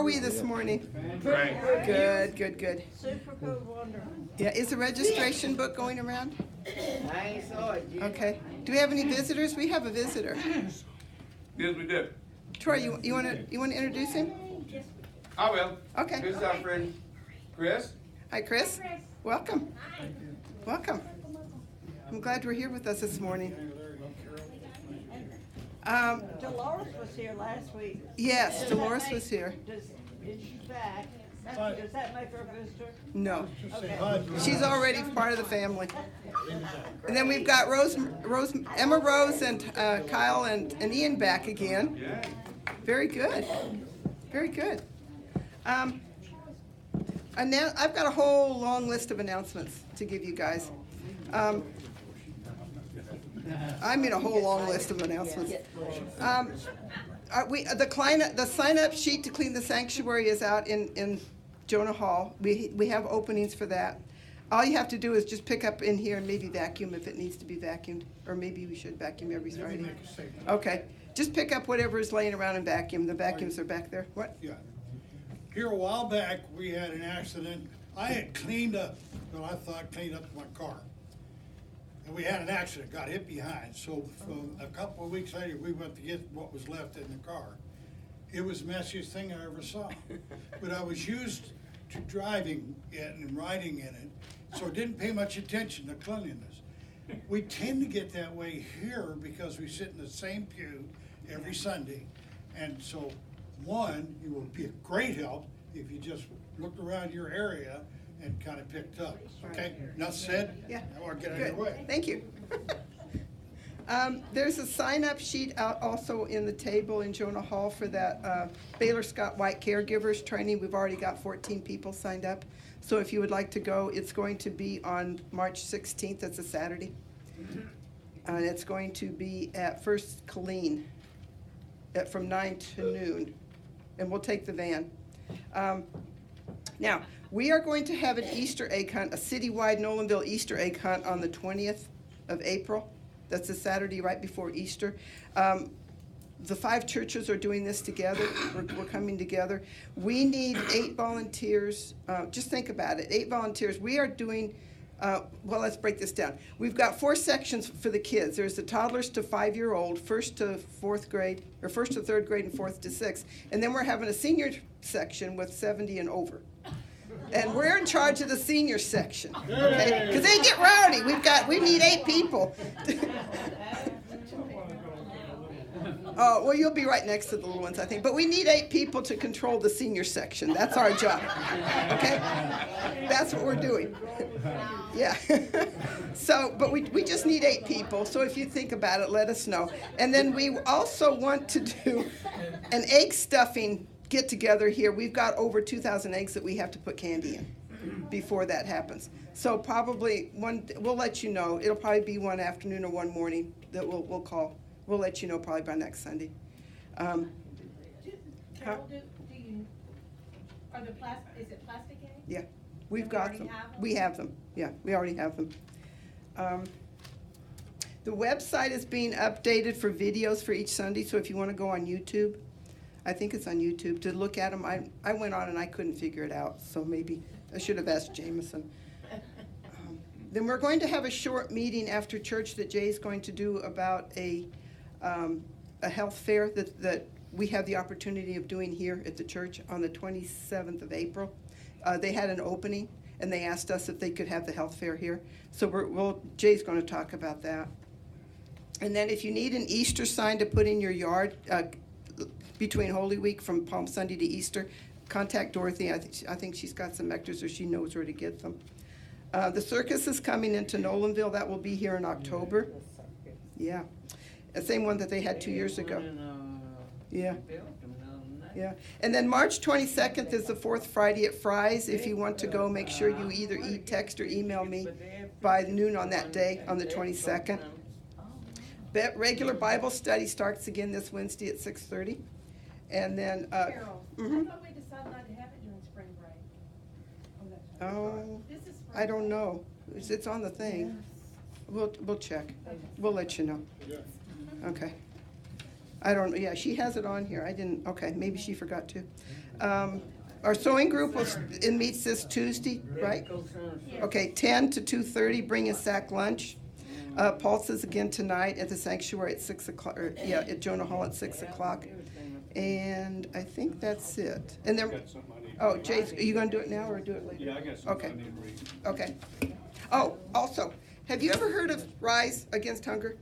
we this morning? Great. Good. Super cool, wonderful. Yeah, is the registration book going around? I ain't saw it yet. Okay. Do we have any visitors? We have a visitor. Yes, we did. Troy, you wanna introduce him? I will. Okay. This is our friend Chris. Hi, Chris. Welcome. I'm glad you're here with us this morning. Dolores was here last week. Yes, Dolores was here. Is she back? Does that make her a visitor? No, Okay. she's already part of the family. And then we've got Emma Rose, and Kyle and Ian back again. Yeah. Very good. And now I've got a whole long list of announcements to give you guys. I mean a whole long list of announcements. The sign-up sheet to clean the sanctuary is out in Jonah Hall. We have openings for that. All you have to do is just pick up in here and maybe vacuum if it needs to be vacuumed, or maybe we should vacuum every Friday. Okay, just pick up whatever is laying around and vacuum. The vacuums are back there. What? Yeah. Here a while back, we had an accident. I had cleaned up my car. And we had an accident, got hit behind. So a couple of weeks later, we went to get what was left in the car. It was the messiest thing I ever saw. But I was used to driving it and riding in it, so I didn't pay much attention to cleanliness. We tend to get that way here because we sit in the same pew every Sunday. And so, one, it would be a great help if you just looked around your area and kind of picked up. Okay, enough said? Yeah. Now I'll get out of your Good. way. Thank you. There's a sign-up sheet out also in the table in Jonah Hall for that Baylor Scott White Caregivers Training. We've already got 14 people signed up. So if you would like to go, it's going to be on March 16th. That's a Saturday. And it's going to be at First Colleen from 9 to noon. And we'll take the van. Now, we are going to have an Easter egg hunt, a citywide Nolanville Easter egg hunt on the 20th of April. That's a Saturday right before Easter. The 5 churches are doing this together. We're coming together. We need 8 volunteers. Just think about it, 8 volunteers. We are doing, well, let's break this down. We've got 4 sections for the kids. There's the toddlers to 5-year-old, 1st to 4th grade, or 1st to 3rd grade, and 4th to 6th. And then we're having a senior section with 70 and over. And we're in charge of the senior section, okay? Because they get rowdy. We need 8 people. Oh, well, you'll be right next to the little ones, I think. But we need 8 people to control the senior section. That's our job, okay? That's what we're doing. Yeah. So, but we just need 8 people. So if you think about it, let us know. And then we also want to do an egg stuffing get together here. We've got over 2,000 eggs that we have to put candy in before that happens. So probably we'll let you know. It'll probably be one afternoon or one morning that we'll call. We'll let you know probably by next Sunday. Carol, do you, are the is it plastic eggs? Yeah, we've got them. We have them. Yeah, we already have them. The website is being updated for videos for each Sunday, so if you want to go on YouTube, I think it's on YouTube, to look at them. I went on and I couldn't figure it out, so maybe I should have asked Jameson. Then we're going to have a short meeting after church that Jay's going to do about a health fair that we have the opportunity of doing here at the church on the 27th of April. They had an opening, and they asked us if they could have the health fair here. So Jay's going to talk about that. And then if you need an Easter sign to put in your yard between Holy Week from Palm Sunday to Easter, contact Dorothy. I think she's got some extras, or she knows where to get them. The circus is coming into Nolanville. That will be here in October. Yeah. The same one that they had 2 years ago. Yeah. Yeah. And then March 22nd is the 4th Friday at Fry's. If you want to go, make sure you either text or email me by noon on that day, on the 22nd. Regular Bible study starts again this Wednesday at 6:30. And then, Carol, I thought we decided not to have it during spring break. oh, This is spring I don't know. It's on the thing. We'll check. We'll let you know. Yeah. Okay. I don't, yeah, she has it on here. I didn't, okay, maybe she forgot to. Our sewing group it meets this Tuesday, right? Okay, 10 to 2:30, bring a sack lunch. Pulse is again tonight at the sanctuary at 6 o'clock, at Jonah Hall at 6 o'clock. And I think that's it. And then, oh, Jay, are you gonna do it now or do it later? Yeah, I got some Okay. I need to read. Okay. Oh, also, have you ever heard of Rise Against Hunger?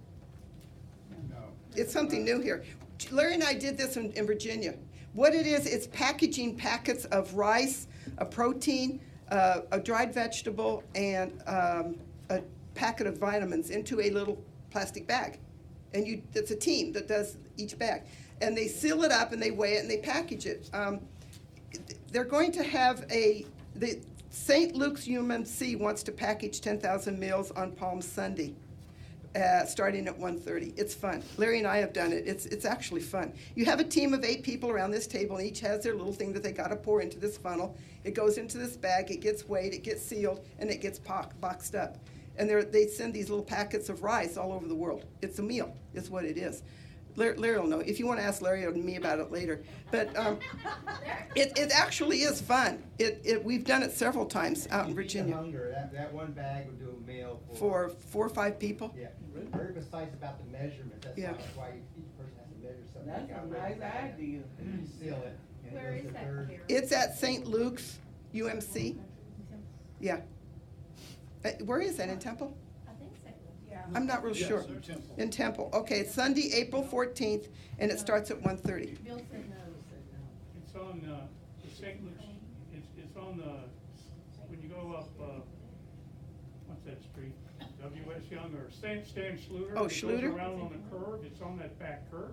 No. It's something new here. Larry and I did this in Virginia. What it is, it's packaging packets of rice, a protein, a dried vegetable, and a packet of vitamins into a little plastic bag. And it's a team that does each bag. And they seal it up and they weigh it and they package it. They're going to have the St. Luke's UMC wants to package 10,000 meals on Palm Sunday. Starting at 1:30. It's fun. Larry and I have done it. It's actually fun. You have a team of 8 people around this table, and each has their little thing that they got to pour into this funnel. It goes into this bag. It gets weighed. It gets sealed, and it gets boxed up. And they send these little packets of rice all over the world. It's a meal. It's what it is. Larry will know. If you want to ask Larry or me about it later. But it actually is fun. We've done it several times out in Virginia. Hunger. That one bag would do a meal For 4 or 5 people. Yeah, very precise about the measurement. That's Yeah. why each person has to measure something. That's a nice idea. You seal it. And Where it is goes to that, third. Larry? It's at St. Luke's UMC. Yeah. Where is that, in Temple? I think so, yeah. I'm not real sure. Yes, in Temple. In Temple. Okay, it's Sunday, April 14th, and it starts at 1:30. Bill said no. It's on, the St. Luke's, it's on the, when you go up, what's that street? W.S. Young or Stan Schluter. Oh, It Schluter? goes around on the curve, it's on that back curve.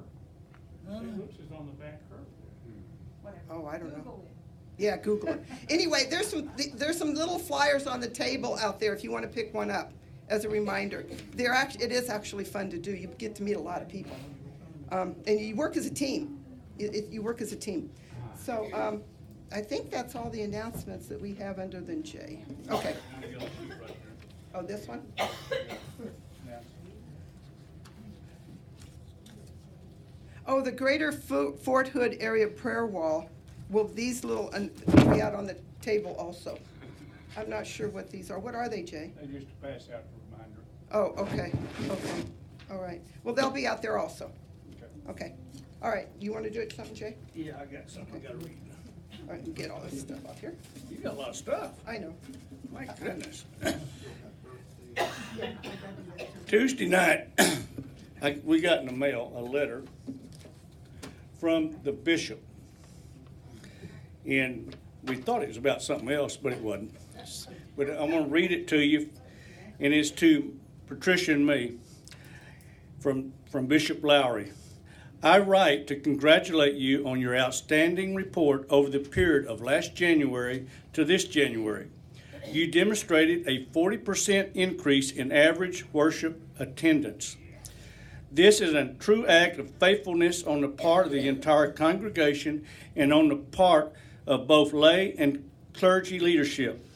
St. Luke's is on the back curve there. Oh, I don't know. Google it. Yeah, Google it. Anyway, there's some little flyers on the table out there if you want to pick one up as a reminder. It is actually fun to do. You get to meet a lot of people. And you work as a team. You work as a team. So I think that's all the announcements that we have under than Jay. Okay. I got a sheet right there. Oh, this one? Now, Oh, the Greater Fort Hood Area Prayer Wall. Well, these little be out on the table also. I'm not sure what these are. What are they, Jay? They used to pass out a reminder. Oh, okay, okay, all right. Well, they'll be out there also. Okay. Okay, all right. You want to do it something, Jay? Yeah, I got something I gotta read. All right, you get all this stuff up here. You got a lot of stuff. I know. My goodness. Tuesday night, we got in the mail a letter from the bishop. And we thought it was about something else, but it wasn't. But I'm gonna read it to you, and it's to Patricia and me from Bishop Lowry. I write to congratulate you on your outstanding report over the period of last January to this January. You demonstrated a 40% increase in average worship attendance. This is a true act of faithfulness on the part of the entire congregation and on the part of both lay and clergy leadership.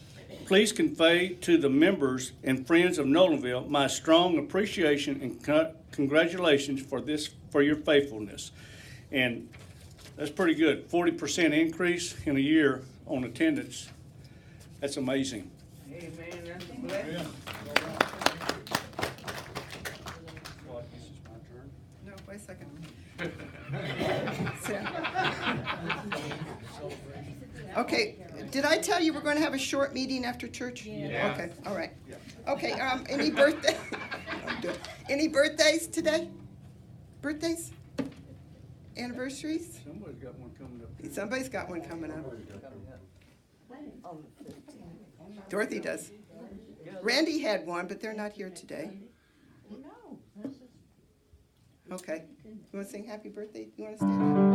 Please convey to the members and friends of Nolanville my strong appreciation and congratulations for your faithfulness. And that's pretty good. 40% increase in a year on attendance. That's amazing. Amen, that's a blessing. Yeah. What, this is my turn? No, wait a second. Okay, did I tell you we're going to have a short meeting after church? Yeah. Okay, all right. Okay, any birthday? Any birthdays today? Birthdays? Anniversaries? Somebody's got one coming up. Somebody's got one coming up. Dorothy does. Randy had one, but they're not here today. No, this is. Okay. You want to sing happy birthday? You want to stand up?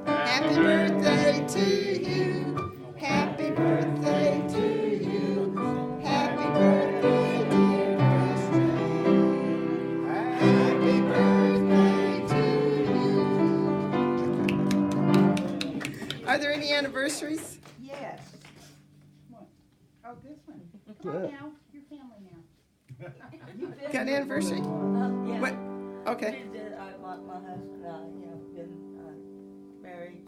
Happy birthday to you. Happy birthday to you. Happy birthday, dear Christian. Happy birthday to you. Are there any anniversaries? Yes. Oh, this one. Come on now, your family now. Got an anniversary? Yeah. What? Okay. My husband and I, been married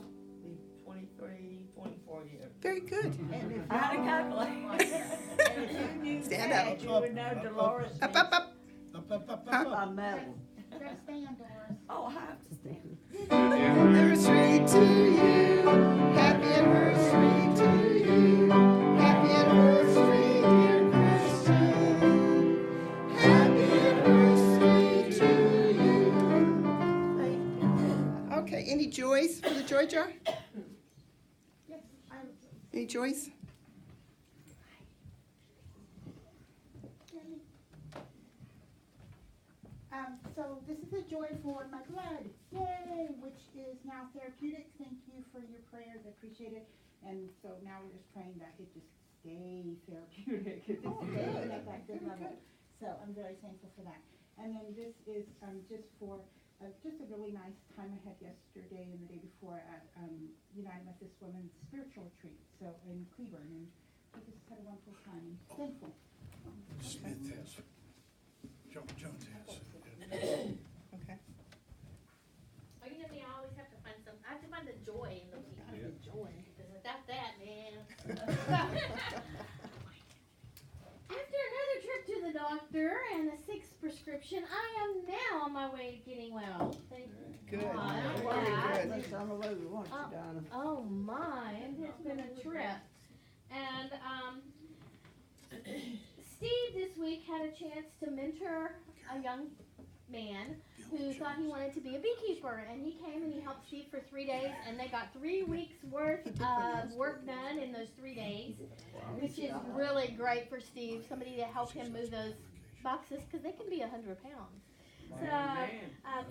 Very good. And if I had a y'all- couple. and if you knew Stand that, up. you would know Dolores Up, up, up. Up, up, up, Huh? up, up. a medal. Gotta stand, Doris. Oh, I have to stand. Anniversary to you. Happy anniversary to you. Happy anniversary, dear Christian. Happy anniversary to you. Okay, any joys for the joy jar? Yes, Any joys? So this is a joy for my blood, yay, which is now therapeutic. Thank you for your prayers, I appreciate it. And so now we're just praying that it just stay therapeutic, it just stays at that good level. So I'm very thankful for that. And then this is just for just a really nice time I had yesterday and the day before at United Methodist Women's Spiritual Retreat, so in Cleburne, and we just had a wonderful time, and thankful. Smith has. Jones has. Okay. Well, you know me, I always have to find some, I have to find the joy in the people. The joy, because without that, man. After another trip to the doctor and a sixth prescription, I am now on my way to getting well. Thank Good. God. Very good. Let's on the road, won't you, Donna? Oh my, it's been a trip. And Steve this week had a chance to mentor a young man who thought he wanted to be a beekeeper, and he came and he helped Steve for 3 days, and they got 3 weeks worth of work done in those 3 days, which is really great for Steve, somebody to help him move those boxes, because they can be 100 pounds. So,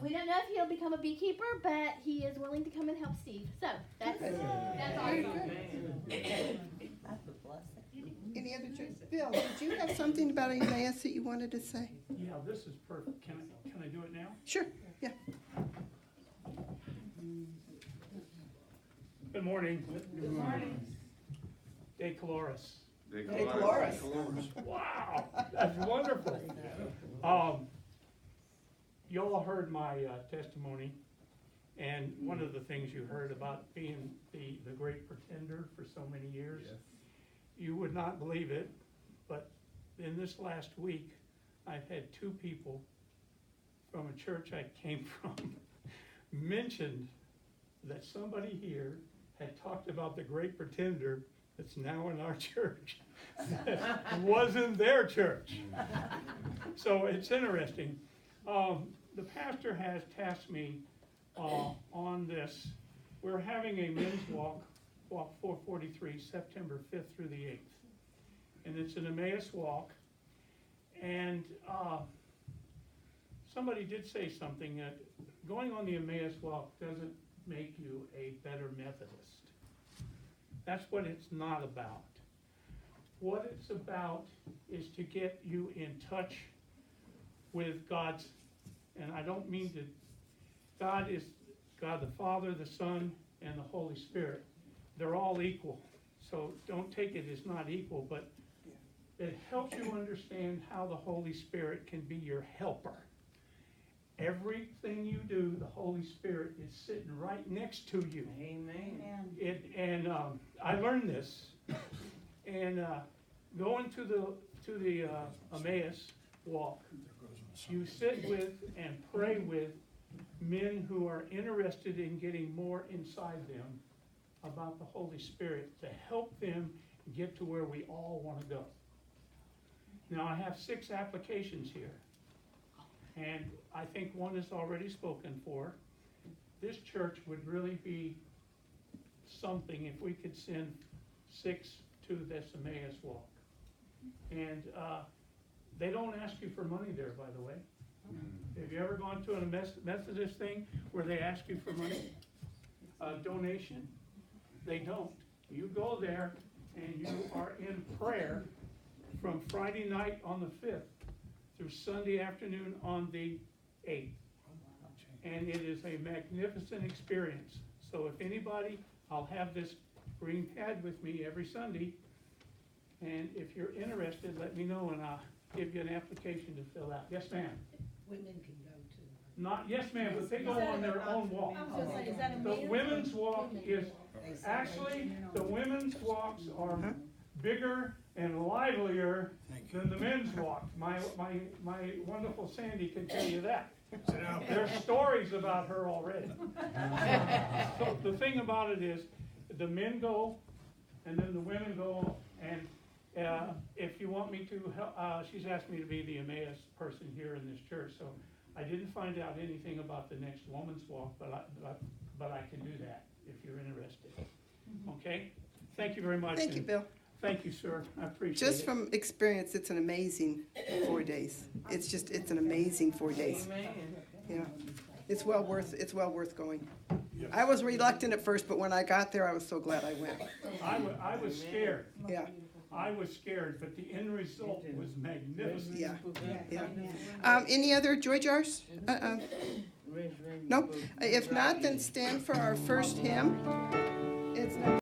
we don't know if he'll become a beekeeper, but he is willing to come and help Steve. So, that's Very awesome. good. That's a blessing. Any other joys? Bill, did you have something about Emmaus that you wanted to say? Yeah, this is perfect. Can I do it now? Sure, yeah. Good morning. Good morning. De Caloris. They Dolores. Wow, that's wonderful. You all heard my testimony, and one of the things you heard about being the great pretender for so many years. You would not believe it, but in this last week, I've had 2 people from a church I came from mentioned that somebody here had talked about the great pretender that's now in our church. It wasn't their church. So it's interesting. The pastor has tasked me on this. We're having a men's walk 443, September 5th through the 8th. And it's an Emmaus walk. And somebody did say something that going on the Emmaus walk doesn't make you a better Methodist. That's what it's not about. What it's about is to get you in touch with God's, and I don't mean to, God is God the Father, the Son, and the Holy Spirit. They're all equal. So don't take it as not equal, but it helps you understand how the Holy Spirit can be your helper. Everything you do, the Holy Spirit is sitting right next to you. Amen. I learned this, and going to the Emmaus walk, you sit with and pray with men who are interested in getting more inside them about the Holy Spirit to help them get to where we all want to go. Now, I have 6 applications here, and I think one is already spoken for. This church would really be something if we could send 6 to this Emmaus walk. And they don't ask you for money there, by the way. Have you ever gone to a Methodist thing where they ask you for money? Donation? They don't. You go there and you are in prayer from Friday night on the 5th through Sunday afternoon on the 8th. And it is a magnificent experience. So if anybody, I'll have this green pad with me every Sunday. And if you're interested, let me know and I'll give you an application to fill out. Yes, ma'am? Women can go too. Not, yes ma'am, but they go on their own walk. I was gonna say, is that a The man? women's walk is, actually, the women's walks are bigger and livelier than the men's walk. My wonderful Sandy can tell you that. There's stories about her already. So the thing about it is, the men go, and then the women go, and if you want me to help, she's asked me to be the Emmaus person here in this church, so I didn't find out anything about the next woman's walk, but I can do that if you're interested. Okay? Thank you very much. Thank you, and Bill. Thank you, sir. I appreciate it. Just from experience, it's an amazing 4 days. It's an amazing 4 days. Yeah. It's well worth going. I was reluctant at first, but when I got there, I was so glad I went. I was scared. Yeah, I was scared, but the end result was magnificent. yeah. Any other joy jars? Nope. If not, then stand for our first hymn.